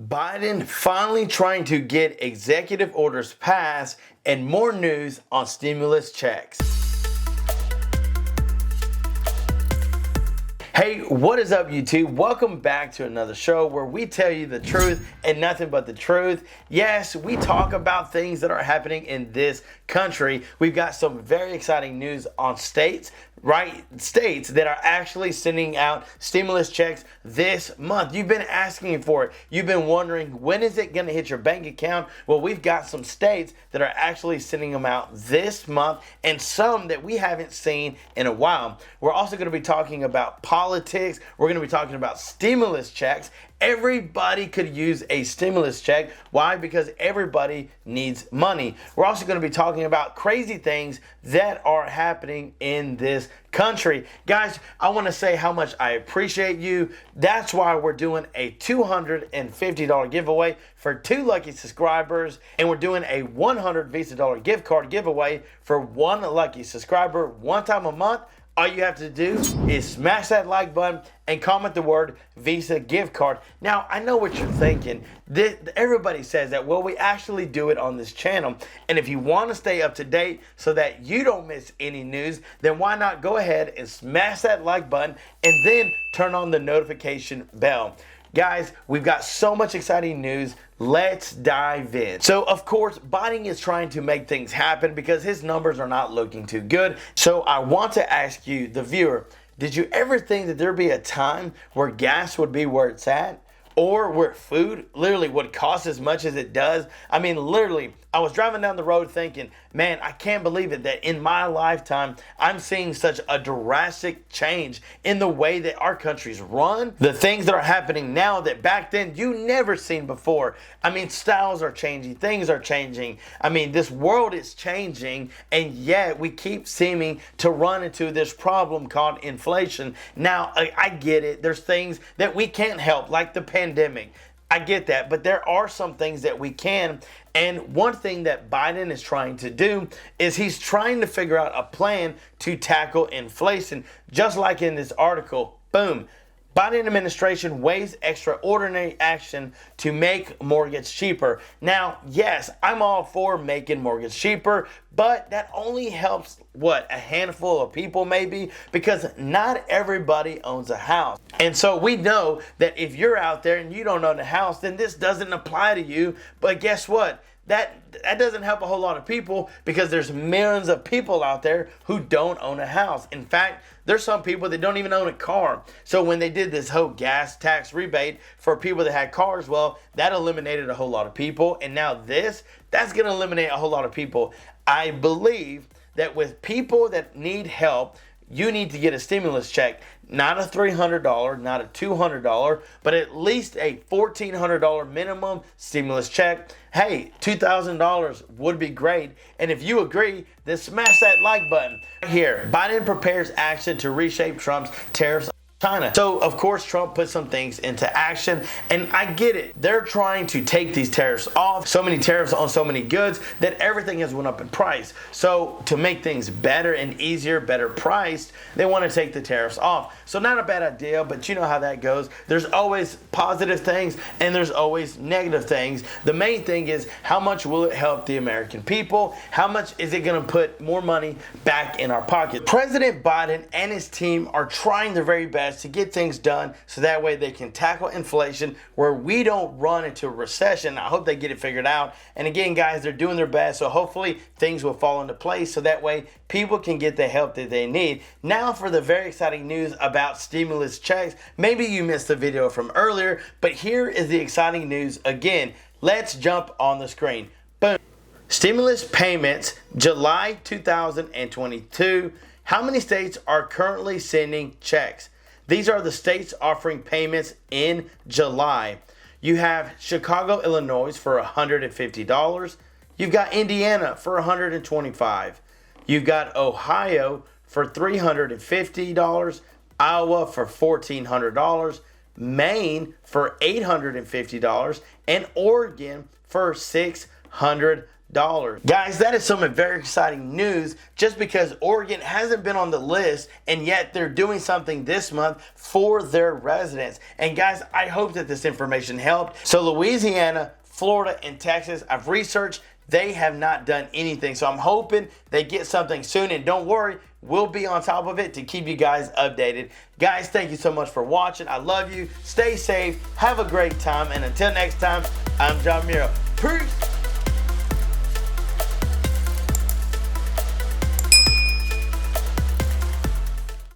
Biden finally trying to get executive orders passed, and more news on stimulus checks. Hey, what is up, YouTube? Welcome back to another show where we tell you the truth and nothing but the truth. Yes, we talk about things that are happening in this country. We've got some very exciting news on states that are actually sending out stimulus checks this month. You've been asking for it. You've been wondering, when is it going to hit your bank account? Well, we've got some states that are actually sending them out this month, and some that we haven't seen in a while. We're also going to be talking about politics. We're going to be talking about stimulus checks. Everybody could use a stimulus check. Why? Because everybody needs money. We're also going to be talking about crazy things that are happening in this country. Guys, I want to say how much I appreciate you. That's why we're doing a $250 giveaway for 2 lucky subscribers, and we're doing a $100 Visa gift card giveaway for 1 lucky subscriber one time a month. All you have to do is smash that like button and comment the word Visa gift card. Now, I know what you're thinking. Everybody says that. Well, we actually do it on this channel. And if you want to stay up to date so that you don't miss any news, then why not go ahead and smash that like button and then turn on the notification bell. Guys, we've got so much exciting news. Let's dive in. So, of course, Biden is trying to make things happen because his numbers are not looking too good. So I want to ask you, the viewer, did you ever think that there'd be a time where gas would be where it's at? Or where food literally would cost as much as it does? I mean, literally, I was driving down the road thinking, man, I can't believe it that in my lifetime, I'm seeing such a drastic change in the way that our country's run. The things that are happening now that back then you never seen before. I mean, styles are changing, things are changing. I mean, this world is changing, and yet we keep seeming to run into this problem called inflation. Now, I get it. There's things that we can't help, like the pandemic. I get that, but there are some things that we can. And one thing that Biden is trying to do is he's trying to figure out a plan to tackle inflation. Just like in this article, boom, Biden administration weighs extraordinary action to make mortgage cheaper. Now, yes, I'm all for making mortgage cheaper, but that only helps, what, a handful of people maybe, because not everybody owns a house. And so we know that if you're out there and you don't own a house, then this doesn't apply to you. But guess what? That doesn't help a whole lot of people, because there's millions of people out there who don't own a house. In fact, there's some people that don't even own a car. So when they did this whole gas tax rebate for people that had cars, well, that eliminated a whole lot of people. And now that's going to eliminate a whole lot of people. I believe that with people that need help, you need to get a stimulus check, not a $300, not a $200, but at least a $1,400 minimum stimulus check. Hey, $2,000 would be great. And if you agree, then smash that like button. Here, Biden prepares action to reshape Trump's tariffs. China. So, of course, Trump put some things into action, and I get it. They're trying to take these tariffs off. So many tariffs on so many goods that everything has went up in price. So, to make things better and easier, better priced, they want to take the tariffs off. So, not a bad idea, but you know how that goes. There's always positive things, and there's always negative things. The main thing is, how much will it help the American people? How much is it going to put more money back in our pocket? President Biden and his team are trying their very best to get things done so that way they can tackle inflation where we don't run into a recession. I hope they get it figured out. And again, guys, they're doing their best, so hopefully things will fall into place so that way people can get the help that they need. Now for the very exciting news about stimulus checks. Maybe you missed the video from earlier, but here is the exciting news again. Let's jump on the screen. Boom. Stimulus payments, July 2022. How many states are currently sending checks? These are the states offering payments in July. You have Chicago, Illinois for $150. You've got Indiana for $125. You've got Ohio for $350. Iowa for $1,400. Maine for $850. And Oregon for $600. Guys, that is some very exciting news just because Oregon hasn't been on the list and yet they're doing something this month for their residents. And guys, I hope that this information helped. So Louisiana, Florida, and Texas, I've researched, they have not done anything. So I'm hoping they get something soon, and don't worry, we'll be on top of it to keep you guys updated. Guys, thank you so much for watching. I love you. Stay safe. Have a great time. And until next time, I'm John Miro. Peace.